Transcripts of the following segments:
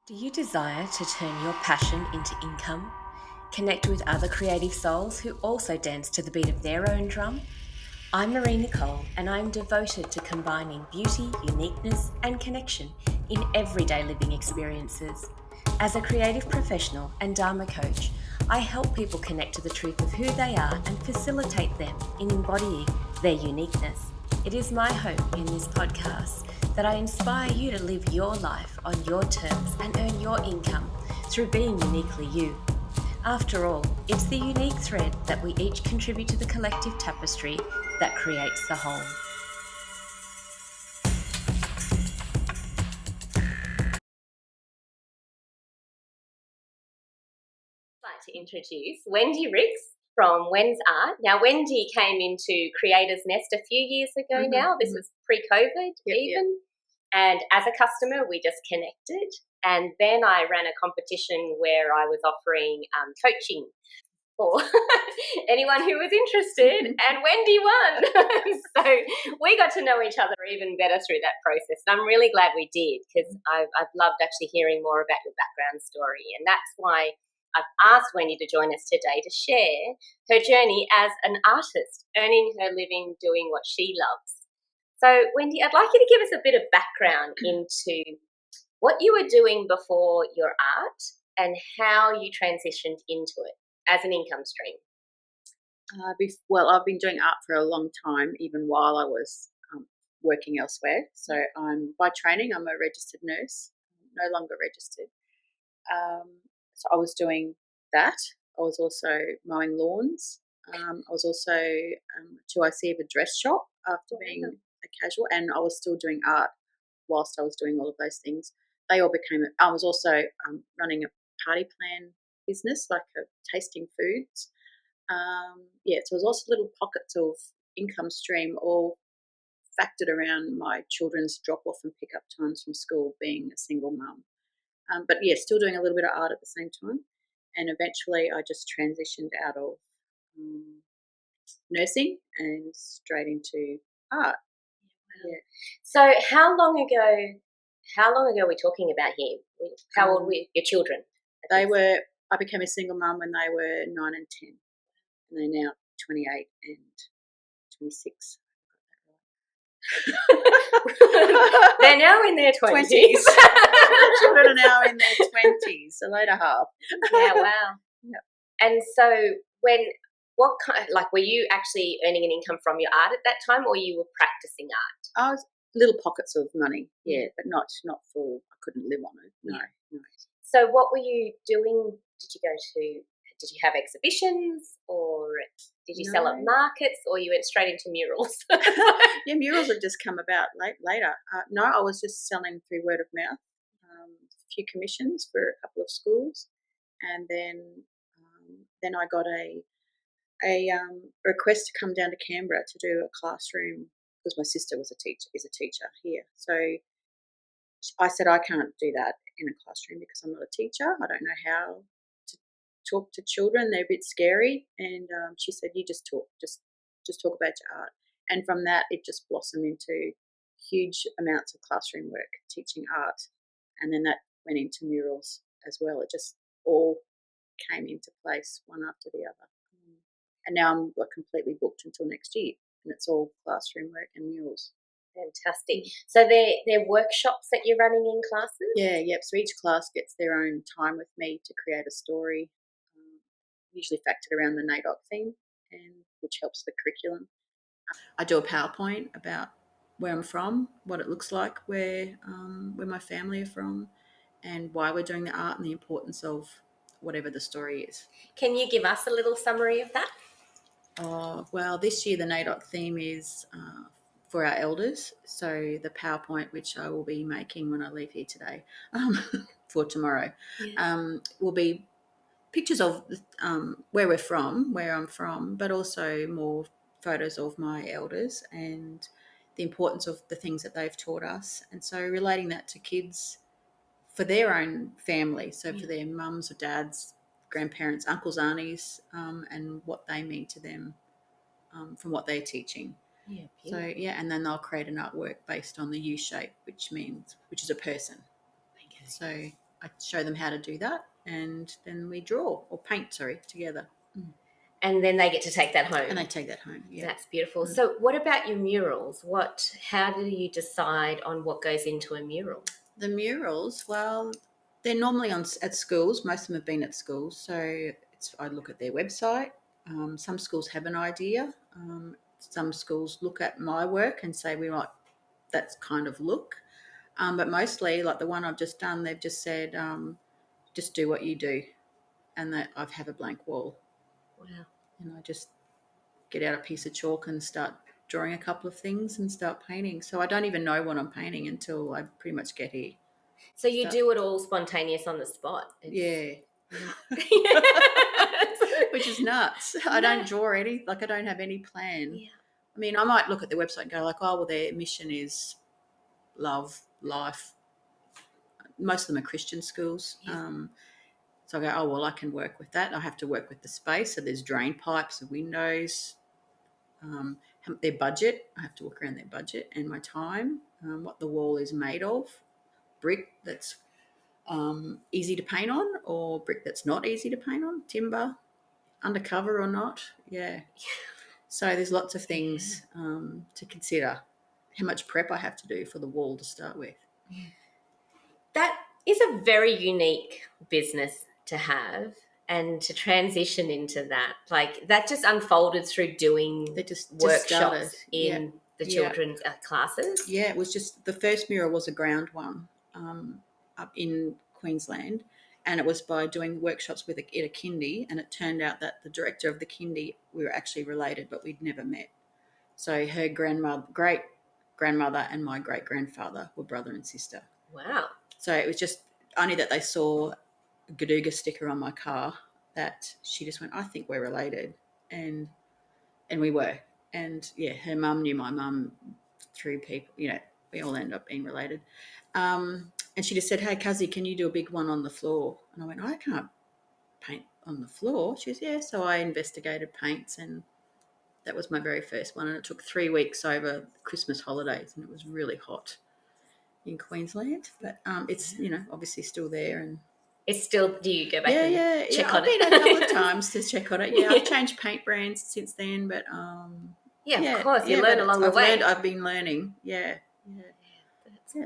Do you desire to turn your passion into income? Connect with other creative souls who also dance to the beat of their own drum? I'm Marie-Nicole, and I'm devoted to combining beauty, uniqueness, and connection in everyday living experiences. As a creative professional and Dharma coach, I help people connect to the truth of who they are and facilitate them in embodying their uniqueness. It is my hope in this podcast that I inspire you to live your life on your terms and earn your income through being uniquely you. After all, it's the unique thread that we each contribute to the collective tapestry that creates the whole. I'd like to introduce Wendy Rix from Wen's Art. Now, Wendy came into Creators Nest a few years ago now. This was pre-COVID even. And as a customer, we just connected. And then I ran a competition where I was offering coaching for anyone who was interested, and Wendy won. So we got to know each other even better through that process. And I'm really glad we did, because I've loved actually hearing more about your background story. And that's why I've asked Wendy to join us today to share her journey as an artist, earning her living doing what she loves. So, Wendy, I'd like you to give us a bit of background into what you were doing before your art and how you transitioned into it as an income stream. Well, I've been doing art for a long time, even while I was working elsewhere. So by training, I'm a registered nurse, no longer registered. So I was doing that. I was also mowing lawns. I was also 2IC of a dress shop after being a casual, and I was still doing art whilst I was doing all of those things. They all became. I was also running a party plan business, like a tasting foods. So there's also little pockets of income stream, all factored around my children's drop-off and pick-up times from school, being a single mum. But still doing a little bit of art at the same time. And eventually I just transitioned out of nursing and straight into art. Yeah. So how long ago are we talking about here? How old were your children? I became a single mum when they were 9 and 10. And they're now 28 and 26. They're now in their 20s. The children are now in their 20s, the later half. Yeah, wow. Yep. And so were you actually earning an income from your art at that time, or you were practicing art? I was little pockets of money, but not full. I couldn't live on it. No. So what were you doing? Did you have exhibitions, or did you sell at markets, or you went straight into murals? Yeah, murals have just come about later. No, I was just selling through word of mouth, a few commissions for a couple of schools, and then I got a request to come down to Canberra to do a classroom, because my sister is a teacher here. So I said, I can't do that in a classroom because I'm not a teacher. I don't know how to talk to children. They're a bit scary. And she said, you just talk about your art. And from that, it just blossomed into huge amounts of classroom work, teaching art. And then that went into murals as well. It just all came into place one after the other. And now I'm completely booked until next year. And it's all classroom work and murals. Fantastic. So they're workshops that you're running in classes? Yeah. So each class gets their own time with me to create a story, usually factored around the NAIDOC theme, which helps the curriculum. I do a PowerPoint about where I'm from, what it looks like, where my family are from, and why we're doing the art and the importance of whatever the story is. Can you give us a little summary of that? Well, this year the NAIDOC theme is for our elders. So the PowerPoint, which I will be making when I leave here today for tomorrow, will be pictures of where I'm from, but also more photos of my elders and the importance of the things that they've taught us. And so relating that to kids for their own family, so for their mums or dads, grandparents, uncles, aunties, and what they mean to them from what they're teaching. Yeah. So and then they'll create an artwork based on the U shape, which is a person. Okay. So I show them how to do that, and then we draw or paint, together. And then they get to take that home. And they take that home, yeah. That's beautiful. So what about your murals? How do you decide on what goes into a mural? The murals, well, they're normally at schools. Most of them have been at schools. So I look at their website. Some schools have an idea. Some schools look at my work and say, we like that kind of look. But mostly, like the one I've just done, they've just said, just do what you do. And that I have a blank wall. Wow. And I just get out a piece of chalk and start drawing a couple of things and start painting. So I don't even know what I'm painting until I pretty much get here. So you do it all spontaneous on the spot? Yeah. Which is nuts. I don't draw any, I don't have any plan. Yeah. I mean, I might look at the website and go like, oh, well, their mission is love, life. Most of them are Christian schools. Yeah. So I go, oh, well, I can work with that. I have to work with the space. So there's drain pipes and windows. Their budget, I have to work around their budget and my time, what the wall is made of, brick that's easy to paint on or brick that's not easy to paint on, timber, undercover or not, yeah. So there's lots of things to consider, how much prep I have to do for the wall to start with. That is a very unique business to have. And to transition into that, that just unfolded through doing workshops in the children's classes? Yeah, it was just, the first mural was a ground one up in Queensland, and it was by doing workshops at a kindy, and it turned out that the director of the kindy, we were actually related, but we'd never met. So her great-grandmother and my great-grandfather were brother and sister. Wow. So it was just only that they saw Gadooga sticker on my car that she just went, I think we're related, and we were, and yeah, her mum knew my mum through people, we all end up being related, and she just said, hey Cuzzy, can you do a big one on the floor? And I went, I can't paint on the floor. She says, yeah. So I investigated paints, and that was my very first one, and it took 3 weeks over Christmas holidays, and it was really hot in Queensland, but it's obviously still there, and it's still. Do you go back and check on it? I've been a couple of times to check on it. Yeah, I've changed paint brands since then, but of course you learn along the way. I've been learning. Yeah.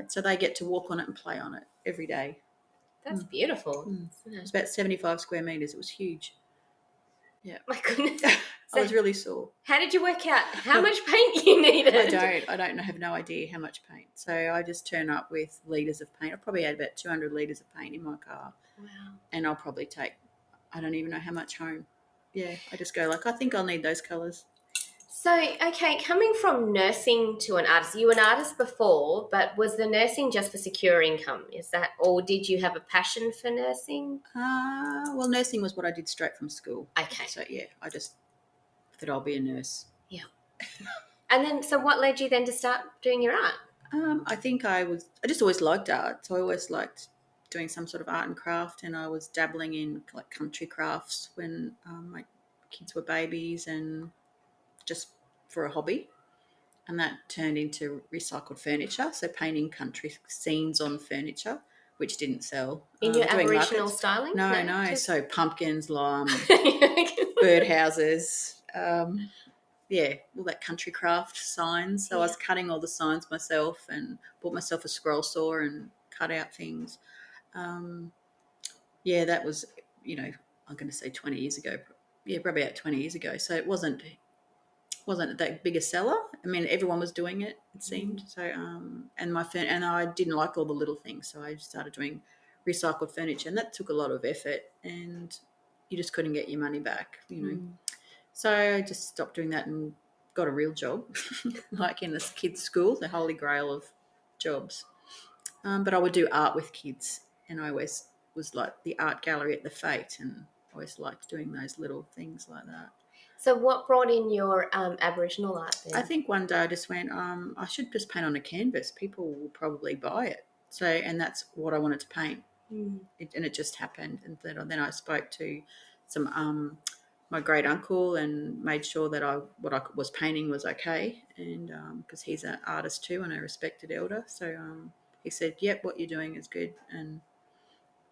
So they get to walk on it and play on it every day. That's beautiful. It was about 75 square meters. It was huge. Yeah. My goodness. I was really sore. How did you work out how much paint you needed? I don't have no idea how much paint. So I just turn up with litres of paint. I probably had about 200 litres of paint in my car. Wow. And I'll probably take, I don't even know how much home. Yeah, I just go I think I'll need those colours. So, okay, coming from nursing to an artist, you were an artist before, but was the nursing just for secure income? Is that, or did you have a passion for nursing? Well, nursing was what I did straight from school. Okay. So, yeah, I just thought I'll be a nurse. Yeah. And then, so what led you then to start doing your art? I think I just always liked art. So I always liked doing some sort of art and craft, and I was dabbling in country crafts when my kids were babies and just for a hobby, and that turned into recycled furniture, so painting country scenes on furniture, which didn't sell. In your Aboriginal styling? No. So pumpkins, lime, birdhouses, all that country craft signs. So I was cutting all the signs myself and bought myself a scroll saw and cut out things. That was, I'm going to say 20 years ago. Yeah, probably about 20 years ago. So it wasn't that big a seller. I mean, everyone was doing it seemed. So, and I didn't like all the little things, so I started doing recycled furniture, and that took a lot of effort, and you just couldn't get your money back, So I just stopped doing that and got a real job, like in this kids' school, the holy grail of jobs. But I would do art with kids, and I always was like the art gallery at the Fate, and I always liked doing those little things like that. So what brought in your Aboriginal art then? I think one day I just went, I should just paint on a canvas. People will probably buy it. So, and that's what I wanted to paint. And it just happened. And then I spoke to some my great uncle and made sure that what I was painting was okay. And because he's an artist too and a respected elder, so he said, "Yep, what you're doing is good." And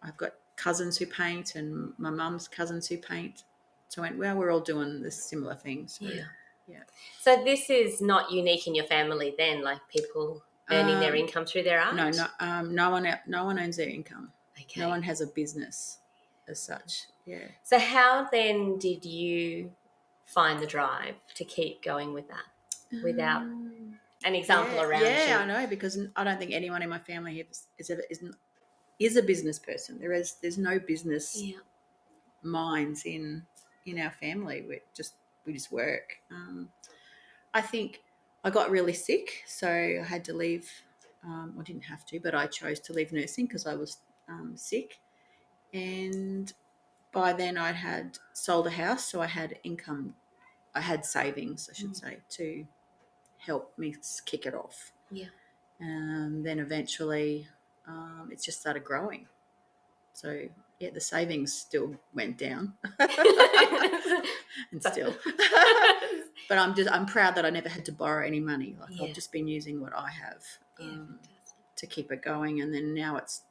I've got cousins who paint, and my mum's cousins who paint. So I went, well, we're all doing this similar thing. So, yeah. So this is not unique in your family then, like people earning their income through their art? No one earns their income. Okay. No one has a business as such. Yeah. So how then did you find the drive to keep going with that without an example around you? Yeah, I know, because I don't think anyone in my family is a business person. There's no business minds in our family. We just work. I think I got really sick, so I had to leave. I didn't have to, but I chose to leave nursing because I was sick. And by then I had sold a house, so I had income. I had savings, I should say, to help me kick it off. Yeah. Then eventually it just started growing. So, yeah, the savings still went down. And still. But I'm proud that I never had to borrow any money. Like I've just been using what I have to keep it going. And then now it's,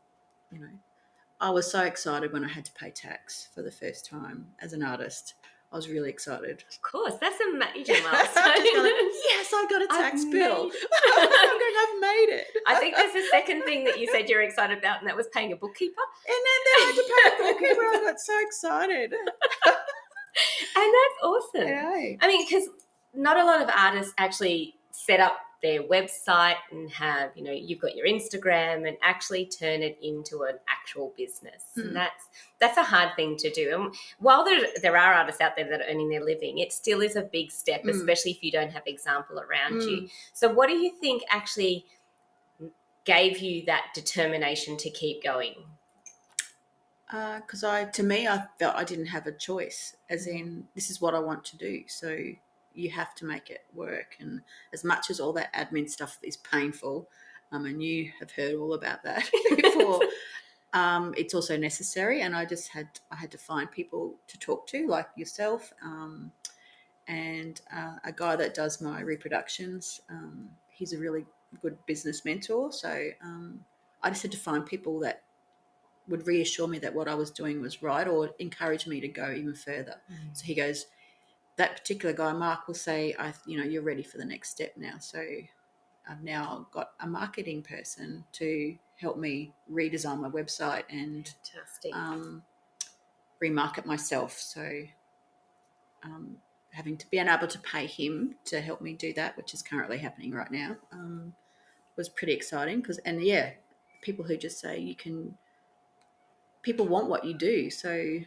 I was so excited when I had to pay tax for the first time as an artist. I was really excited. Of course, that's a major milestone. Yes, I got a tax bill. I've made it. I think there's a second thing that you said you're excited about, and that was paying a bookkeeper. And then I had to pay a bookkeeper. I got so excited. And that's awesome. Yeah. I mean, because not a lot of artists actually set up their website and have, you've got your Instagram and actually turn it into an actual business. And that's a hard thing to do. And while there are artists out there that are earning their living, it still is a big step, especially if you don't have example around you. So what do you think actually gave you that determination to keep going? Because I felt I didn't have a choice, as in this is what I want to do. So you have to make it work. And as much as all that admin stuff is painful, and you have heard all about that before, it's also necessary. And I had to find people to talk to, like yourself, and a guy that does my reproductions. He's a really good business mentor. So I just had to find people that would reassure me that what I was doing was right, or encourage me to go even further. So he goes, that particular guy, Mark, will say, you're ready for the next step now. So I've now got a marketing person to help me redesign my website and remarket myself. So being able to pay him to help me do that, which is currently happening right now, was pretty exciting. People who just say people want what you do, so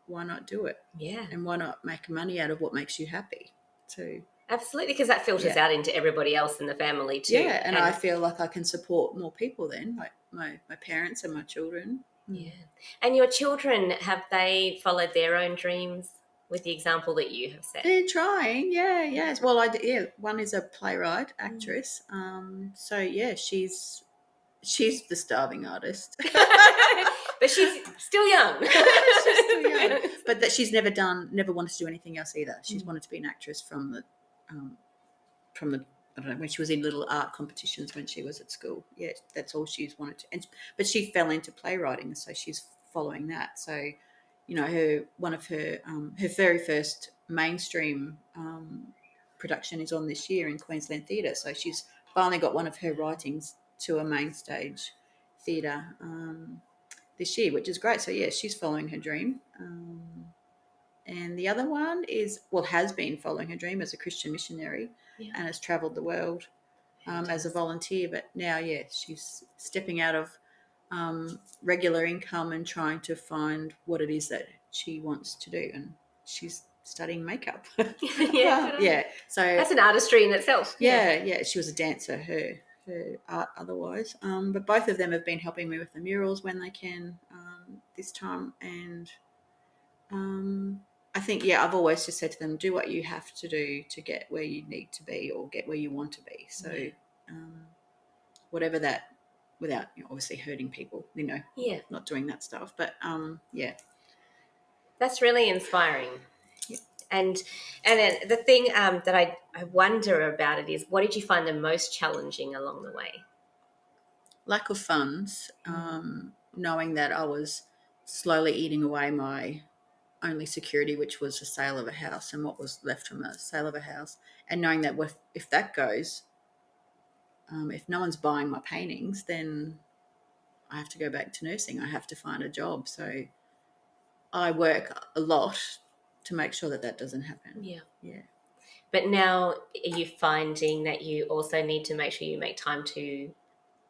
why not do it? Yeah. And why not make money out of what makes you happy? So absolutely, because that filters out into everybody else in the family too. Yeah, and I feel like I can support more people then, like my parents and my children. Yeah. And your children, have they followed their own dreams with the example that you have set? They're trying, yes. Well, one is a playwright, actress. So yeah, she's the starving artist. But she's still young. She's still young. But that she's never wanted to do anything else either. She's wanted to be an actress from the I don't know, when she was in little art competitions when she was at school. Yeah, that's all she's wanted to. But she fell into playwriting, so she's following that. So, her very first mainstream production is on this year in Queensland Theatre. So she's finally got one of her writings to a main stage theatre this year, which is great. So yeah, she's following her dream. And the other one has been following her dream as a Christian missionary and has travelled the world as a volunteer. But now, she's stepping out of regular income and trying to find what it is that she wants to do. And she's studying makeup. Yeah. So that's an artistry in itself. Yeah. She was a dancer, her art otherwise. But both of them have been helping me with the murals when they can this time. And I think, I've always just said to them, do what you have to do to get where you need to be or get where you want to be. So whatever that, without obviously hurting people, not doing that stuff. But, That's really inspiring. Yeah. And then the thing that I wonder about it is, what did you find the most challenging along the way? Lack of funds. knowing that I was slowly eating away my only security, which was the sale of a house and what was left from a sale of a house, and knowing that if that goes, if no one's buying my paintings, then I have to go back to nursing. I have to find a job. So I work a lot to make sure that that doesn't happen. Yeah. Yeah. But now are you finding that you also need to make sure you make time to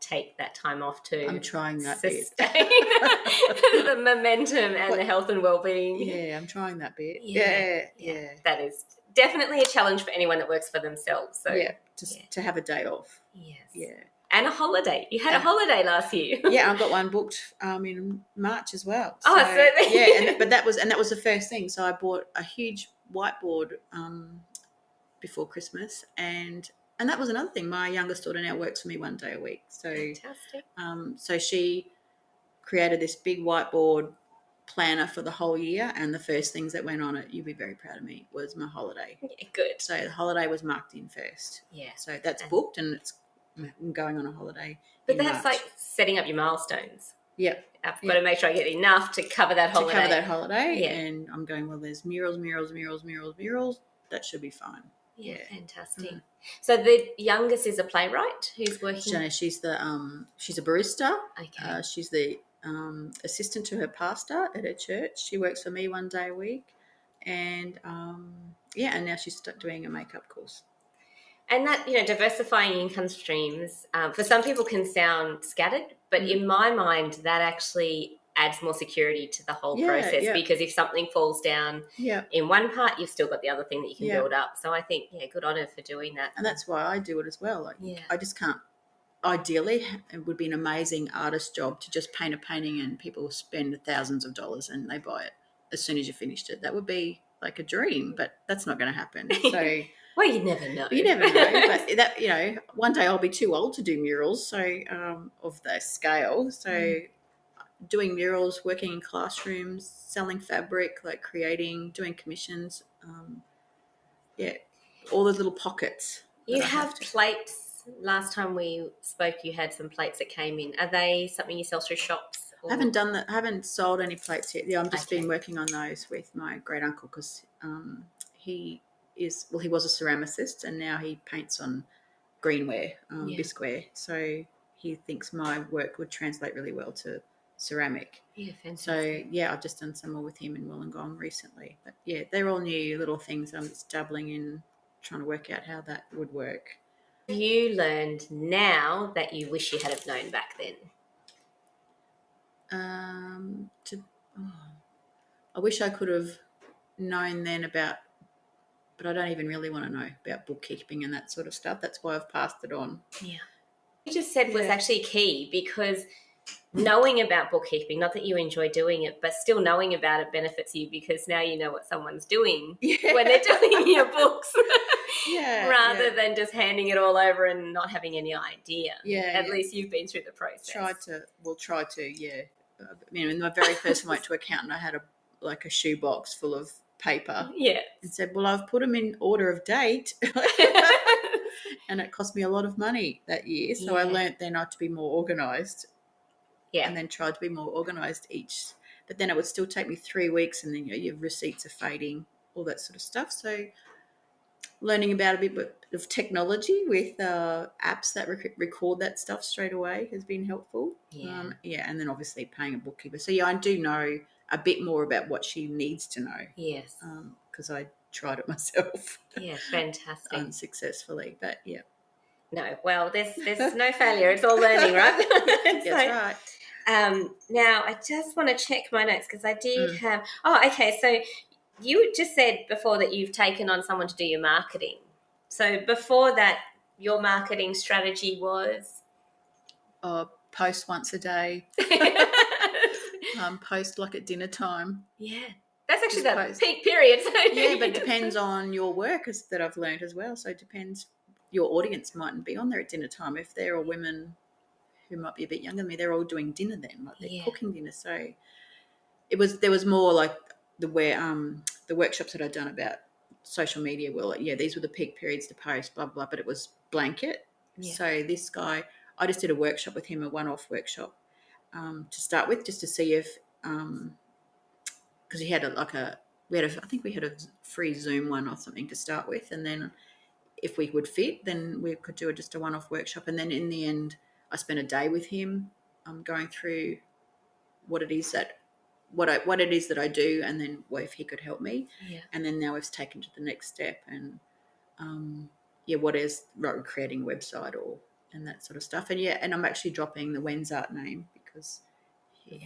take that time off to I'm trying that sustain bit. the momentum and the health and well-being? Yeah, I'm trying that bit. Yeah. That is definitely a challenge for anyone that works for themselves. So to have a day off. Yes. Yeah. And a holiday. You had a holiday last year. Yeah, I got one booked in March as well. So, but that was the first thing. So I bought a huge whiteboard before Christmas, and that was another thing. My youngest daughter now works for me one day a week. So fantastic. So she created this big whiteboard planner for the whole year, and the first things that went on it, you'd be very proud of me, was my holiday. Yeah, good. So the holiday was marked in first. Yeah. So that's booked, and I'm going on a holiday. But that's March. Like setting up your milestones. Yep. I've got to make sure I get enough to cover that holiday. Yeah. And I'm going, well, there's murals. That should be fine. Yeah. Fantastic. Mm. So the youngest is a playwright who's working. She's a barista. Okay. She's the assistant to her pastor at her church. She works for me one day a week, and and now she's doing a makeup course. And that, diversifying income streams for some people can sound scattered, but in my mind that actually adds more security to the whole process, because if something falls down in one part, you've still got the other thing that you can build up. So I think, good on her for doing that. And that's why I do it as well. I just can't. Ideally, it would be an amazing artist job to just paint a painting and people spend thousands of dollars and they buy it as soon as you finished it. That would be like a dream, but that's not going to happen. So... Well, you never know. But that, one day I'll be too old to do murals, so of that scale. So doing murals, working in classrooms, selling fabric, like creating, doing commissions, all those little pockets. You have plates. Last time we spoke, you had some plates that came in. Are they something you sell through shops? Or? I haven't done that. I haven't sold any plates yet. Yeah, I'm just been working on those with my great uncle, because he was a ceramicist and now he paints on greenware, bisqueware. So he thinks my work would translate really well to ceramic. Yeah, fantastic. So I've just done some more with him in Wollongong recently. But they're all new little things. I'm just dabbling in, trying to work out how that would work. You learned now that you wish you had have known back then? I wish I could have known then about, but I don't even really want to know about bookkeeping and that sort of stuff. That's why I've passed it on. Yeah. You just said was actually key, because knowing about bookkeeping, not that you enjoy doing it, but still knowing about it benefits you, because now you know what someone's doing when they're doing your books. Rather than just handing it all over and not having any idea. At least you've been through the process. Try to, I mean, in my very first I went to accountant, I had a shoebox full of paper. Yeah. And said, well, I've put them in order of date. And it cost me a lot of money that year. So I learnt then not to be more organised. Yeah. And then tried to be more organised each. But then it would still take me 3 weeks, and then your receipts are fading, all that sort of stuff. So learning about a bit of technology with apps that record that stuff straight away has been helpful. Yeah. And then obviously paying a bookkeeper. So I do know a bit more about what she needs to know. Yes. Because I tried it myself. Yeah, fantastic. Unsuccessfully, but yeah. No, well, there's no failure. It's all learning, right? That's right. Now, I just want to check my notes, because I did have... Oh, okay, so you just said before that you've taken on someone to do your marketing. So before that, your marketing strategy was? Post once a day. Post like at dinner time. Yeah. That's actually the peak period. So but it depends on your work that I've learned as well. So it depends. Your audience mightn't be on there at dinner time. If they're all women who might be a bit younger than me, they're all doing dinner then, like they're cooking dinner. So there was more like the workshops that I'd done about social media were like, these were the peak periods to post, blah, blah, but it was blanket. Yeah. So this guy, I just did a workshop with him, a one-off workshop. to start with, just to see if because he had I think we had a free Zoom one or something to start with, and then if we would fit, then we could do just a one-off workshop. And then in the end, I spent a day with him, going through what it is that I do, and then if he could help me. Yeah. And then now we've taken to the next step, and what is creating a website and that sort of stuff. And I'm actually dropping the Wen's Art name because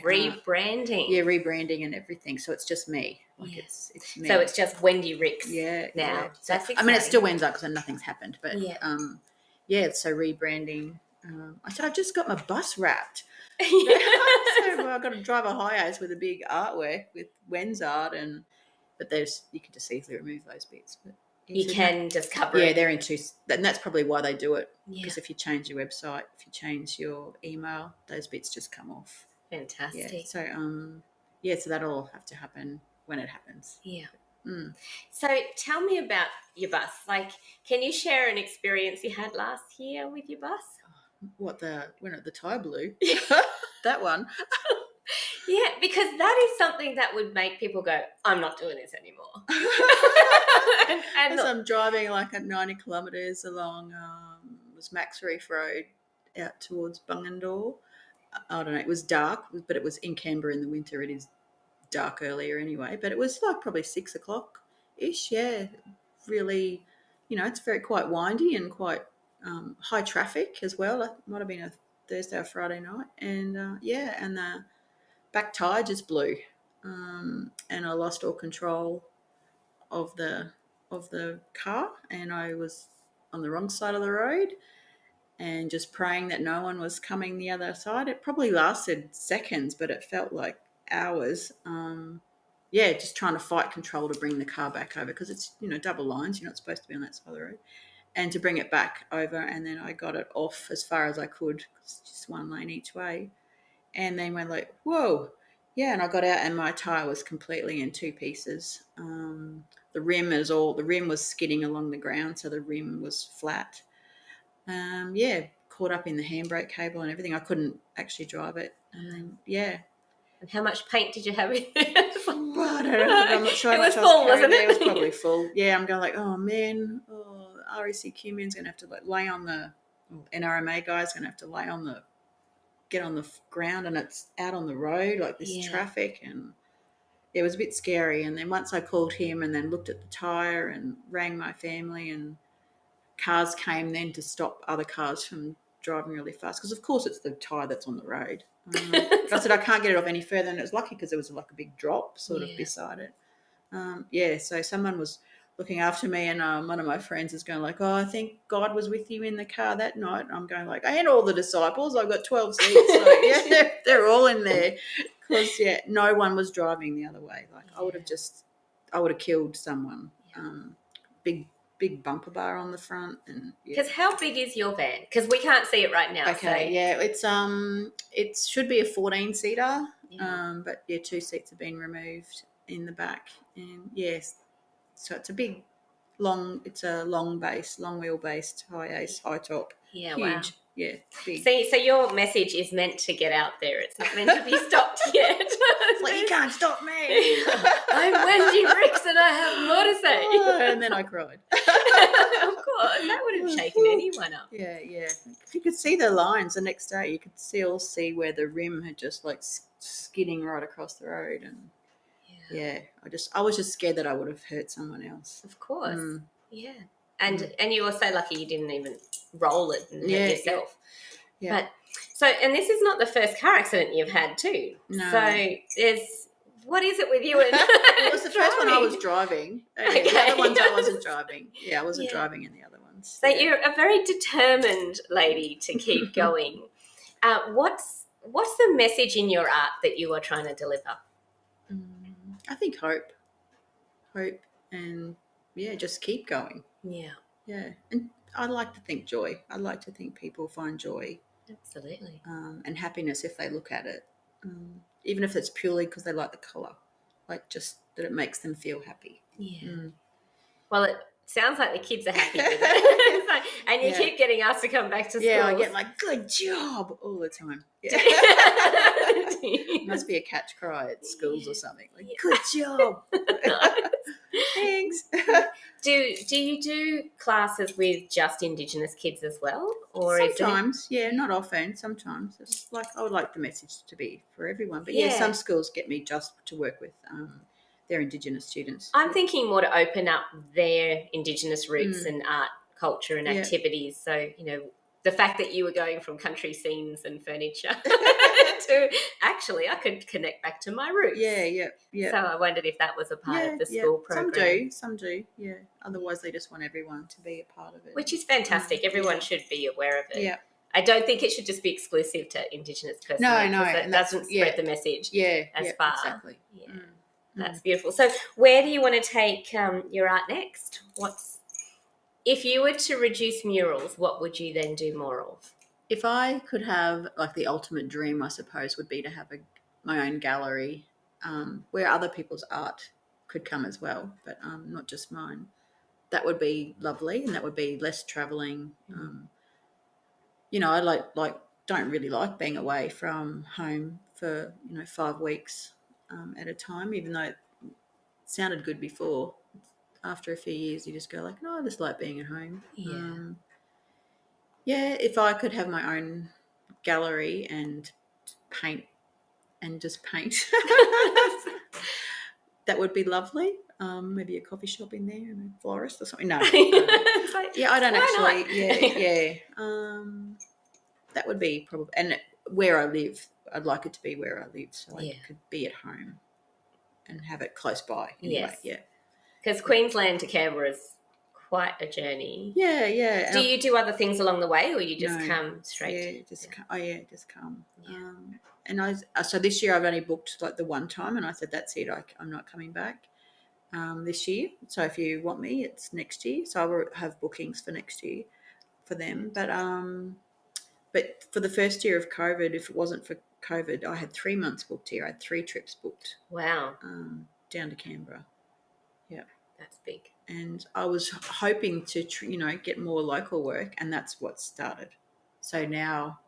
rebranding. Rebranding and everything. So it's just me. It's me. So it's just Wendy Rix now. Yeah. So that's exciting. I mean, it's still Wen's Art because nothing's happened. But so rebranding. I said, I've just got my bus wrapped. So I've got to drive a high-ace with a big artwork with Wen's Art, but you can just easily remove those bits. But you can just cover it. Yeah, they're into, and that's probably why they do it. Because if you change your website, if you change your email, those bits just come off. Fantastic. Yeah, so that'll have to happen when it happens. Yeah. So tell me about your bus. Like, can you share an experience you had last year with your bus? When the tyre blew? That one. Yeah, because that is something that would make people go, I'm not doing this anymore. As I'm driving like at 90 kilometres along was Max Reef Road out towards Bungendore. I don't know, it was dark, but it was in Canberra in the winter. It is dark earlier anyway, but it was like probably 6 o'clock-ish, really, it's quite windy and quite high traffic as well. It might have been a Thursday or Friday night, and and the back tyre just blew, and I lost all control of the car, and I was on the wrong side of the road and just praying that no one was coming the other side. It probably lasted seconds, but it felt like hours. Just trying to fight control to bring the car back over because it's, double lines. You're not supposed to be on that side of the road. And to bring it back over, and then I got it off as far as I could. It's just one lane each way. And then went like, whoa. Yeah, and I got out and my tyre was completely in two pieces. The rim was skidding along the ground, so the rim was flat. Caught up in the handbrake cable and everything. I couldn't actually drive it. And then, And how much paint did you have in it? I don't know. I'm not sure. It was full, wasn't it? It was probably full. Yeah, I'm going like, oh, man. Oh, RECQ man's going to have to lay on the NRMA guy's going to have to get on the ground, and it's out on the road, like this traffic, and it was a bit scary. And then once I called him and then looked at the tyre and rang my family, and cars came then to stop other cars from driving really fast because, of course, it's the tyre that's on the road. I said I can't get it off any further, and it was lucky because there was like a big drop sort of beside it. So someone was looking after me, and one of my friends is going like, oh, I think God was with you in the car that night. And I'm going like, and all the disciples, I've got 12 seats. So, they're all in there because, no one was driving the other way. Like I would have killed someone. Big bumper bar on the front, and because how big is your van? Because we can't see it right now. Okay, it's it should be a 14-seater, but 2 seats have been removed in the back, and so it's a long wheelbase, high top, huge. Wow. Big. See, so your message is meant to get out there. It's not meant to be stopped yet. It's like, you can't stop me. I'm Wendy Rix and I have more to say. And then I cried. Of course, that would have shaken anyone up. Yeah. You could see the lines the next day. You could see where the rim had just like skidding right across the road, and I was just scared that I would have hurt someone else. Of course. Yeah. And you were so lucky you didn't even roll it and hurt yourself. Yeah. But this is not the first car accident you've had too. No. So what is it with you and it was the first one I was driving. Okay. The other ones I wasn't driving. Yeah, I wasn't driving in the other ones. So you're a very determined lady to keep going. What's the message in your art that you are trying to deliver? I think hope, and just keep going. Yeah, and I'd like to think joy. I'd like to think people find joy, absolutely, and happiness if they look at it, even if it's purely because they like the colour, like just that it makes them feel happy. Well, it sounds like the kids are happy with it. And you keep getting asked to come back to school. Yeah, I get like, good job all the time. Must be a catch cry at schools or something. Like, good job. Thanks. Do you do classes with just Indigenous kids as well, or sometimes? Yeah, not often. Sometimes it's like I would like the message to be for everyone, but Yeah. some schools get me just to work with their Indigenous students. I'm thinking more to open up their Indigenous roots and art, culture, and activities. So the fact that you were going from country scenes and furniture to actually I could connect back to my roots. Yeah. So I wondered if that was a part of the school program. Some do, yeah. Otherwise they just want everyone to be a part of it. Which is fantastic. Everyone should be aware of it. Yeah. I don't think it should just be exclusive to Indigenous personally. No. It doesn't spread the message as far. Exactly. Yeah. That's beautiful. So where do you want to take your art next? If you were to reduce murals, what would you then do more of? If I could have, like, the ultimate dream, I suppose, would be to have my own gallery where other people's art could come as well, but not just mine. That would be lovely, and that would be less travelling. I don't really like being away from home for 5 weeks at a time, even though it sounded good before. After a few years, you just go like, no, I just like being at home. If I could have my own gallery and paint, that would be lovely. Maybe a coffee shop in there and a florist or something. No, I don't actually. That would be probably, and where I live, I'd like it to be where I live, so I could be at home and have it close by. Anyway, because Queensland to Canberra is quite a journey. Yeah. Do you do other things along the way, or you just come straight? Yeah, just come. So this year I've only booked like the one time, and I said that's it. I'm not coming back this year. So if you want me, it's next year. So I will have bookings for next year for them. But for the first year of COVID, if it wasn't for COVID, I had 3 months booked here. I had 3 trips booked. Wow. Down to Canberra. Yeah. That's big. And I was hoping to, get more local work, and that's what started. So now,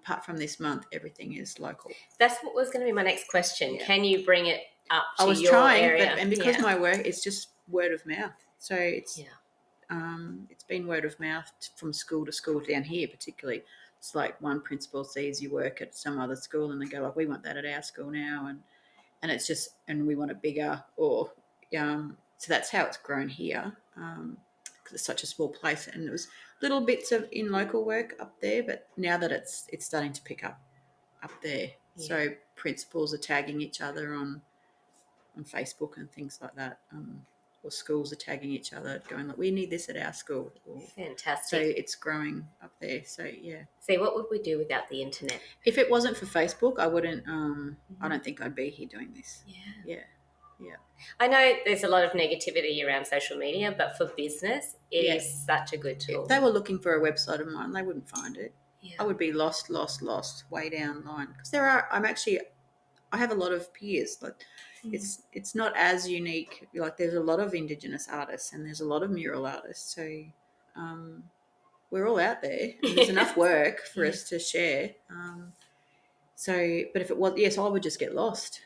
apart from this month, everything is local. That's what was going to be my next question. Yeah. Can you bring it up to your area? I was trying, and because my work, it's just word of mouth. So it's been word of mouth from school to school down here particularly. It's like one principal sees you work at some other school and they go like, we want that at our school now, and it's just, and we want it bigger, or so that's how it's grown here, because it's such a small place, and it was little bits of in local work up there, but now that it's starting to pick up there. Yeah. So principals are tagging each other on Facebook and things like that, or schools are tagging each other, going like, we need this at our school. Fantastic. So it's growing up there. So yeah. See, what would we do without the internet? If it wasn't for Facebook, I wouldn't. I don't think I'd be here doing this. Yeah. I know there's a lot of negativity around social media, but for business, it is such a good tool. If they were looking for a website of mine, they wouldn't find it. Yeah. I would be lost way down the line, because I have a lot of peers. Like, it's not as unique. Like, there's a lot of Indigenous artists and there's a lot of mural artists. So we're all out there. And there's enough work for us to share. But if it was, I would just get lost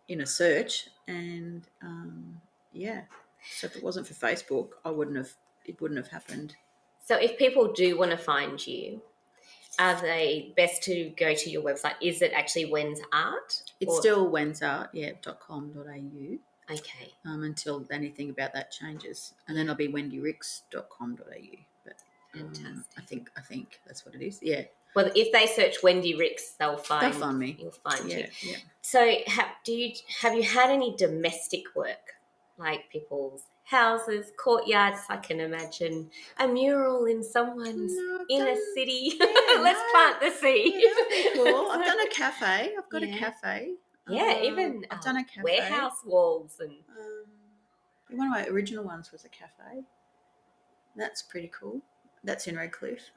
in a search. And so if it wasn't for Facebook, it wouldn't have happened. So if people do want to find you, are they best to go to your website? Is it actually Wen's Art? It's still wensart, .com.au. Okay. Until anything about that changes. And then it'll be wendyrix.com.au. But fantastic. I think that's what it is. Yeah. Well, if they search Wendy Rix, they'll find me. You'll find you. Yeah. So have you had any domestic work, like people's houses, courtyards? I can imagine a mural in someone's inner city. Let's plant the seed. Yeah, that'd be cool. I've done a cafe. I've got a cafe. Yeah, even I've done a cafe. Warehouse walls and. One of my original ones was a cafe. That's pretty cool. That's in Redcliffe.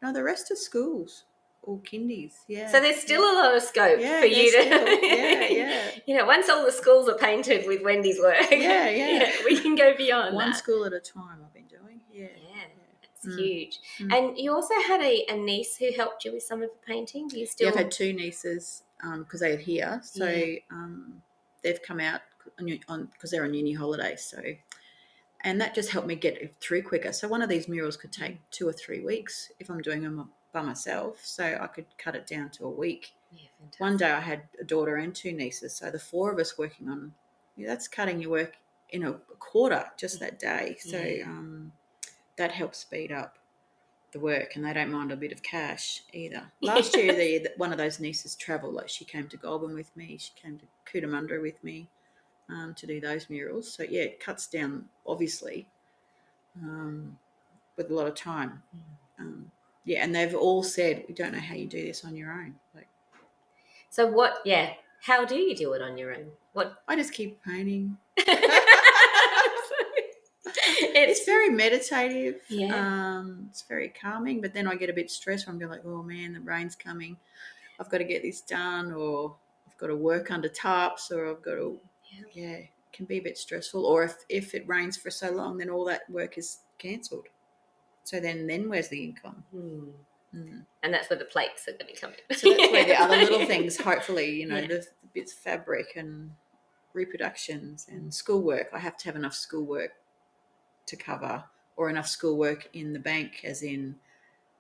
No, the rest are schools or kindies. Yeah. So there's still a lot of scope for you to. Once all the schools are painted with Wendy's work. Yeah. We can go beyond One that. school at a time. I've been doing. Yeah. That's huge. And you also had a niece who helped you with some of the painting. Do you still? Yeah, I've had 2 nieces because they're here. So they've come out because they're on uni holidays. So, and that just helped me get it through quicker. So one of these murals could take 2 or 3 weeks if I'm doing them by myself. So I could cut it down to a week. Yeah, fantastic. One day I had a daughter and 2 nieces. So the 4 of us working on, that's cutting your work in a quarter just that day. So that helps speed up the work, and they don't mind a bit of cash either. Last year, one of those nieces travelled. Like, she came to Goulburn with me. She came to Cootamundra with me to do those murals. So, yeah, it cuts down, obviously, with a lot of time. And they've all said, we don't know how you do this on your own. Like, so how do you do it on your own? I just keep painting. It's very meditative. Yeah. It's very calming, but then I get a bit stressed when I'm like, oh man, the rain's coming. I've got to get this done, or I've got to work under tarps, or I've got to, it can be a bit stressful. Or if it rains for so long, then all that work is cancelled. So then where's the income? And that's where the plates are going to come in. So that's where the other little things, hopefully, the bits of fabric and reproductions and schoolwork. I have to have enough schoolwork to cover, or enough schoolwork in the bank, as in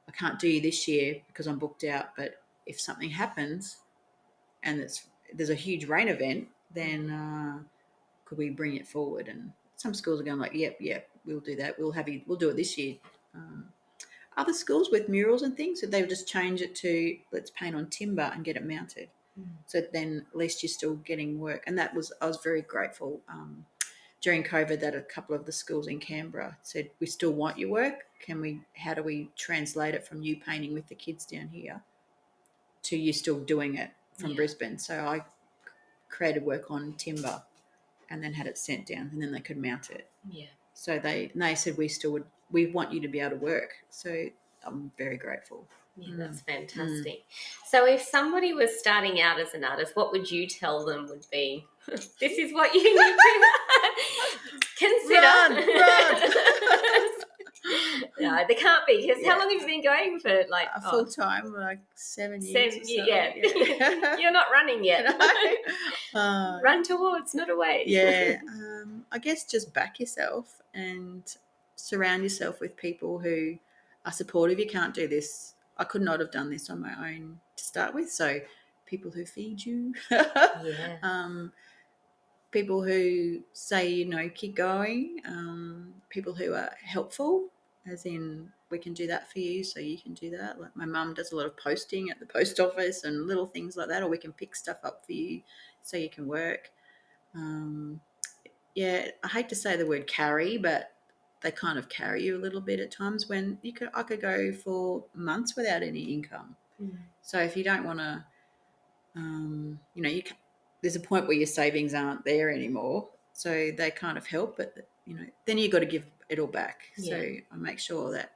I can't do this year because I'm booked out, but if something happens and there's a huge rain event, then could we bring it forward? And some schools are going like, yep, we'll do that. We'll do it this year. Other schools with murals and things, so they'll just change it to let's paint on timber and get it mounted. So then at least you're still getting work. And I was very grateful during COVID that a couple of the schools in Canberra said, we still want your work. How do we translate it from you painting with the kids down here to you still doing it from Brisbane? So I created work on timber and then had it sent down, and then they could mount it. Yeah. So they said, we want you to be able to work. So I'm very grateful. Yeah, that's fantastic. So if somebody was starting out as an artist, what would you tell them would be, this is what you need to consider? Run. No, they can't be, because how long have you been going for? Like full time, like 7 years. Yeah. You're not running yet. Run towards, not away. Yeah. I guess just back yourself and surround yourself with people who are supportive. You can't do this. I could not have done this on my own to start with. So people who feed you, people who say, keep going, people who are helpful, as in we can do that for you, so you can do that. Like my mum does a lot of posting at the post office and little things like that, or we can pick stuff up for you so you can work. I hate to say the word carry, but they kind of carry you a little bit at times when I could go for months without any income. So if you don't want to, there's a point where your savings aren't there anymore. So they kind of help, but, then you've got to give it all back. Yeah. So I make sure that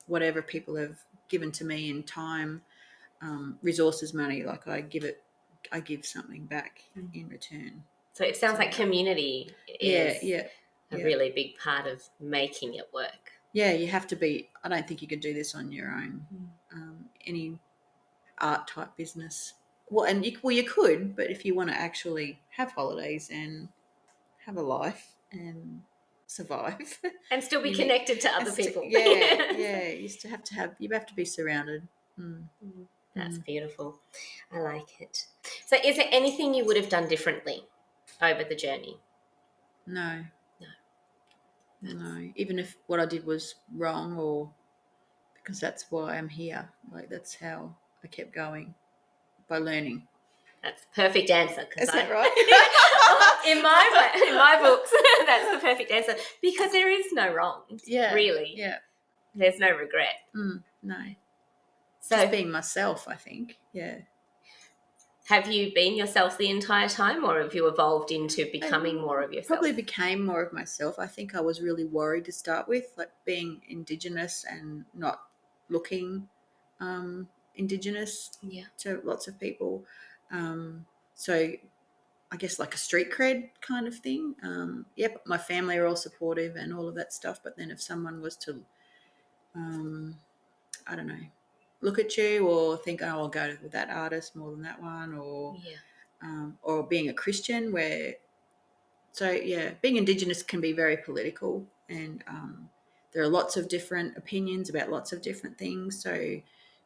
whatever people have given to me in time, resources, money, like I give something back in return. So it sounds like community is a really big part of making it work. Yeah, you have to be. I don't think you could do this on your own. Any art type business. Well, you could, but if you want to actually have holidays and have a life and survive and still be connected to other people. You have to be surrounded. That's beautiful. I like it. So is there anything you would have done differently over the journey? No. Even if what I did was wrong, or because that's why I'm here. Like, that's how I kept going, by learning. That's the perfect answer. Is that right? in my books, that's the perfect answer, because there is no wrong. Yeah. Really. Yeah. There's no regret. No. So, just being myself, I think. Yeah. Have you been yourself the entire time, or have you evolved into becoming more of yourself? Probably became more of myself. I think I was really worried to start with, like being Indigenous and not looking Indigenous to lots of people. So I guess like a street cred kind of thing. But my family are all supportive and all of that stuff. But then if someone was to I don't know, look at you or think, oh, I'll go with that artist more than that one, or being a Christian being Indigenous can be very political, and there are lots of different opinions about lots of different things. So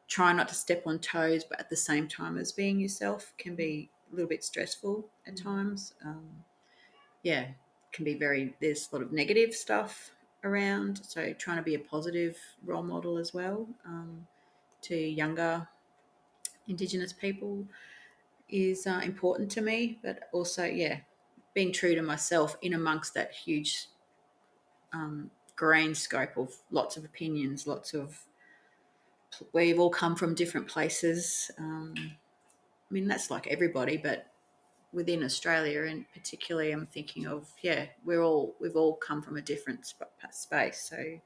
try not to step on toes, but at the same time as being yourself can be a little bit stressful at times. Can be there's a lot of negative stuff around. So trying to be a positive role model as well to younger Indigenous people is important to me, but also, being true to myself in amongst that huge grand scope of lots of opinions, we've all come from different places. I mean, that's like everybody, but within Australia, and particularly I'm thinking of, we've all come from a different space. So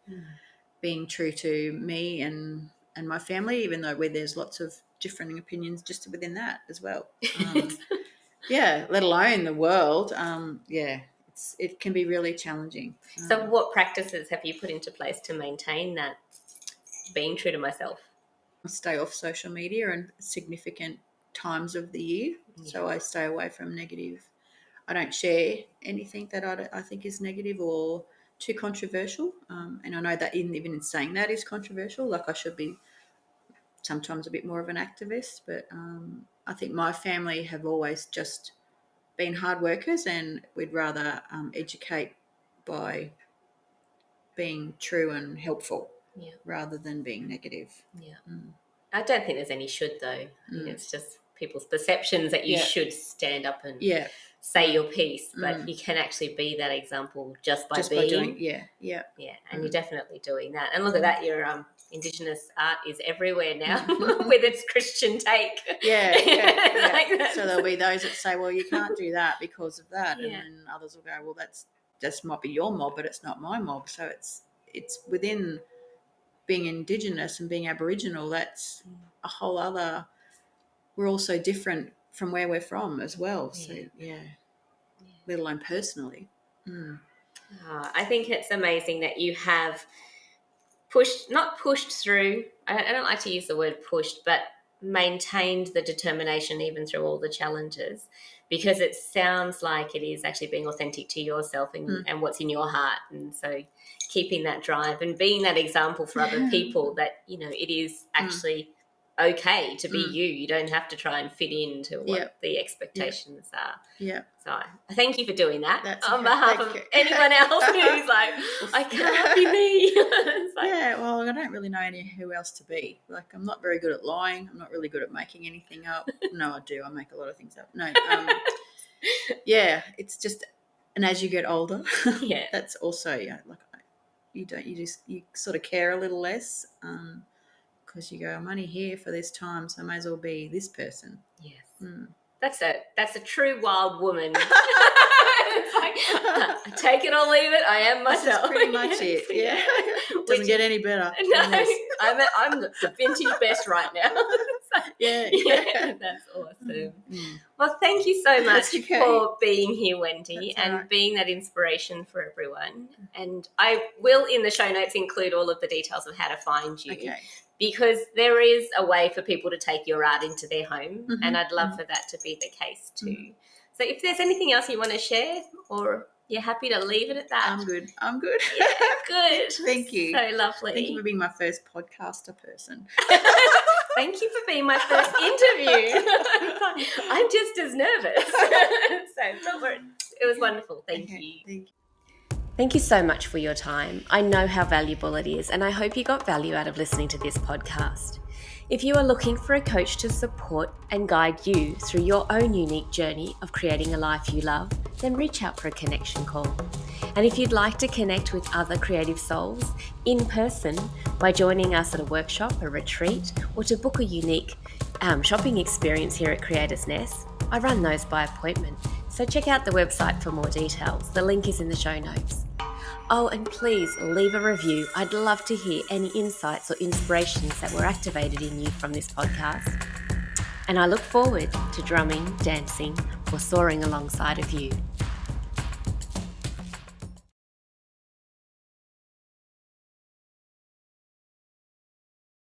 being true to me and my family, even though there's lots of differing opinions just within that as well. Let alone the world. It can be really challenging. So what practices have you put into place to maintain that being true to myself? Stay off social media in significant times of the year. So I stay away from negative. I don't share anything that I think is negative or too controversial. And I know that even in saying that is controversial. Like I should be sometimes a bit more of an activist, but I think my family have always just been hard workers, and we'd rather educate by being true and helpful rather than being negative. I don't think there's any should, though. It's just people's perceptions that you should stand up and say your piece, but you can actually be that example just by being. And you're definitely doing that. And look at that, your Indigenous art is everywhere now with its Christian take. Like so there'll be those that say, well, you can't do that because of that, and then others will go, well, that might be your mob, but it's not my mob. So it's within being Indigenous and being Aboriginal, that's a whole other. We're all so different from where we're from as well. So let alone personally. I think it's amazing that you have not pushed through. I don't like to use the word pushed, but maintained the determination even through all the challenges, because it sounds like it is actually being authentic to yourself and what's in your heart. And so keeping that drive and being that example for other people that, it is actually okay to be you. You don't have to try and fit into what the expectations are. So I thank you for doing that on behalf of anyone else who's like, I can't be me. Well, I don't really know who else to be. Like, I'm not very good at lying. I'm not really good at making anything up. No, I do. I make a lot of things up. No. It's just, and as you get older, that's also, you sort of care a little less. Because you go, I'm only here for this time, so I may as well be this person. Yes. That's a true wild woman. It's like, I take it or leave it. I am myself. That's pretty much it. Yeah. Doesn't get any better. No, I'm the vintage best right now. That's awesome. Well, thank you so much for being here, Wendy, being that inspiration for everyone. And I will, in the show notes, include all of the details of how to find you. Okay. Because there is a way for people to take your art into their home, and I'd love for that to be the case too. So if there's anything else you want to share, or you're happy to leave it at that. I'm good. Yeah, good. Thank you. So lovely. Thank you for being my first podcaster person. Thank you for being my first interview. I'm just as nervous. So don't worry. It was wonderful. Thank you. Thank you. Thank you so much for your time. I know how valuable it is, and I hope you got value out of listening to this podcast. If you are looking for a coach to support and guide you through your own unique journey of creating a life you love, then reach out for a connection call. And if you'd like to connect with other creative souls in person by joining us at a workshop, a retreat, or to book a unique shopping experience here at Creators Nest, I run those by appointment. So check out the website for more details. The link is in the show notes. Oh, and please leave a review. I'd love to hear any insights or inspirations that were activated in you from this podcast. And I look forward to drumming, dancing, or soaring alongside of you.